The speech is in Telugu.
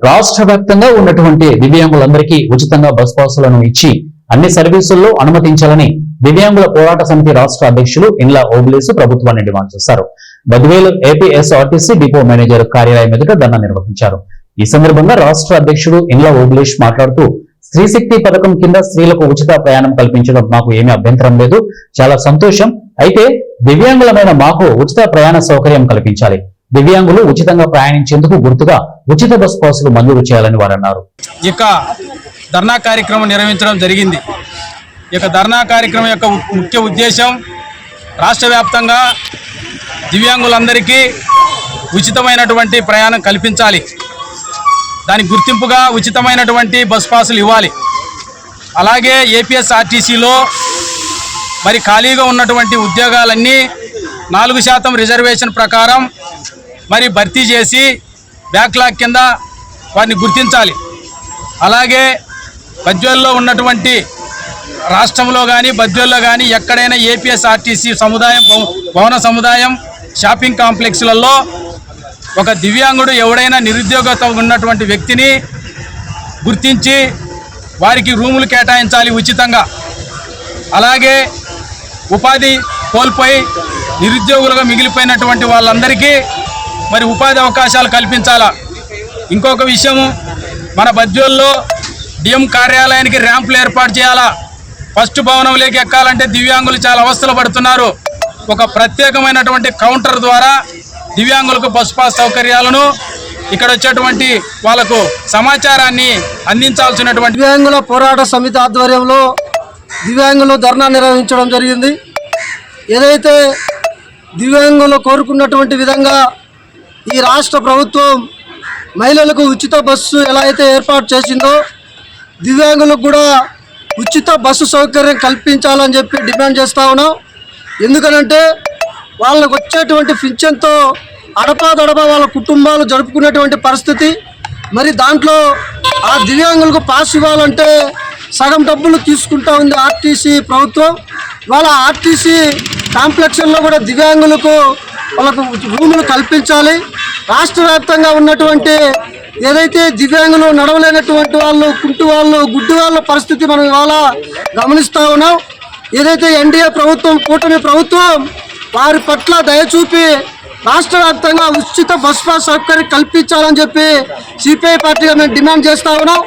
రాష్ట్ర వ్యాప్తంగా ఉన్నటువంటి దివ్యాంగులందరికీ ఉచితంగా బస్ పాసులను ఇచ్చి అన్ని సర్వీసుల్లో అనుమతించాలని దివ్యాంగుల పోరాట సమితి రాష్ట్ర అధ్యక్షులు ఇండ్ల ఓబులేసు ప్రభుత్వాన్ని డిమాండ్ చేశారు. బద్వేలు ఏపీఎస్ఆర్టీసీ డిపో మేనేజర్ కార్యాలయం ఎదుట ధర్నా నిర్వహించారు. ఈ సందర్భంగా రాష్ట్ర అధ్యక్షుడు ఇండ్ల ఓబులేష్ మాట్లాడుతూ, స్త్రీశక్తి పథకం కింద స్త్రీలకు ఉచిత ప్రయాణం కల్పించడం మాకు ఏమీ అభ్యంతరం లేదు, చాలా సంతోషం. అయితే దివ్యాంగులమైన మాకు ఉచిత ప్రయాణ సౌకర్యం కల్పించాలి. దివ్యాంగులు ఉచితంగా ప్రయాణించేందుకు గుర్తుగా ఉచిత బస్ పాసులు మంజూరు చేయాలని వారు అన్నారు. ఇక ధర్నా కార్యక్రమం నిర్వహించడం జరిగింది. ఇక ధర్నా కార్యక్రమం యొక్క ముఖ్య ఉద్దేశం రాష్ట్ర వ్యాప్తంగా దివ్యాంగులందరికీ ఉచితమైనటువంటి ప్రయాణం కల్పించాలి. దానికి గుర్తింపుగా ఉచితమైనటువంటి బస్ పాసులు ఇవ్వాలి. అలాగే ఏపీఎస్ఆర్టీసీలో మరి ఖాళీగా ఉన్నటువంటి ఉద్యోగాలన్నీ 4% రిజర్వేషన్ ప్రకారం మరి భర్తీ చేసి బ్యాక్లాగ్ కింద వారిని గుర్తించాలి. అలాగే బద్వేల్లో ఉన్నటువంటి రాష్ట్రంలో కానీ బద్వేల్లో కానీ ఎక్కడైనా ఏపీఎస్ఆర్టీసీ సముదాయం భవన సముదాయం షాపింగ్ కాంప్లెక్స్లలో ఒక దివ్యాంగుడు ఎవడైనా నిరుద్యోగత ఉన్నటువంటి వ్యక్తిని గుర్తించి వారికి రూములు కేటాయించాలి ఉచితంగా. అలాగే ఉపాధి కోల్పోయి నిరుద్యోగులుగా మిగిలిపోయినటువంటి వాళ్ళందరికీ మరి ఉపాధి అవకాశాలు కల్పించాలా. ఇంకొక విషయము, మన బద్వేల్లో డిఎం కార్యాలయానికి ర్యాంపులు ఏర్పాటు చేయాలా. ఫస్ట్ భవనంలోకి ఎక్కాలంటే దివ్యాంగులు చాలా అవస్థలు పడుతున్నారు. ఒక ప్రత్యేకమైనటువంటి కౌంటర్ ద్వారా దివ్యాంగులకు బస్ పాస్ సౌకర్యాలను ఇక్కడ వచ్చేటువంటి వాళ్ళకు సమాచారాన్ని అందించాల్సినటువంటి దివ్యాంగుల పోరాట సమితి ఆధ్వర్యంలో దివ్యాంగులు ధర్నా నిర్వహించడం జరిగింది. ఏదైతే దివ్యాంగులు కోరుకున్నటువంటి విధంగా ఈ రాష్ట్ర ప్రభుత్వం మహిళలకు ఉచిత బస్సు ఎలా అయితే ఏర్పాటు చేసిందో దివ్యాంగులకు కూడా ఉచిత బస్సు సౌకర్యం కల్పించాలని చెప్పి డిమాండ్ చేస్తూ ఉన్నాం. ఎందుకనంటే వాళ్ళకు వచ్చేటువంటి పింఛన్తో అడపాదడపా వాళ్ళ కుటుంబాలు జరుపుకునేటువంటి పరిస్థితి. మరి దాంట్లో ఆ దివ్యాంగులకు పాస్ ఇవ్వాలంటే సగం డబ్బులు తీసుకుంటా ఉంది ఆర్టీసీ ప్రభుత్వం. వాళ్ళ ఆర్టీసీ కాంప్లెక్స్లో కూడా దివ్యాంగులకు వాళ్ళకు రూములు కల్పించాలి. రాష్ట్ర వ్యాప్తంగా ఉన్నటువంటి ఏదైతే దివ్యాంగులు నడవలేనటువంటి వాళ్ళు, కుంటు వాళ్ళు, గుడ్డి వాళ్ళ పరిస్థితి మనం ఇవాళ గమనిస్తూ ఉన్నాం. ఏదైతే ఎన్డీఏ ప్రభుత్వం, కూటమి ప్రభుత్వం వారి పట్ల దయచూపి రాష్ట్ర వ్యాప్తంగా ఉచిత బస్ పాస్ సౌకర్యం కల్పించాలని చెప్పి సిపిఐ పార్టీగా మేము డిమాండ్ చేస్తూ ఉన్నాం.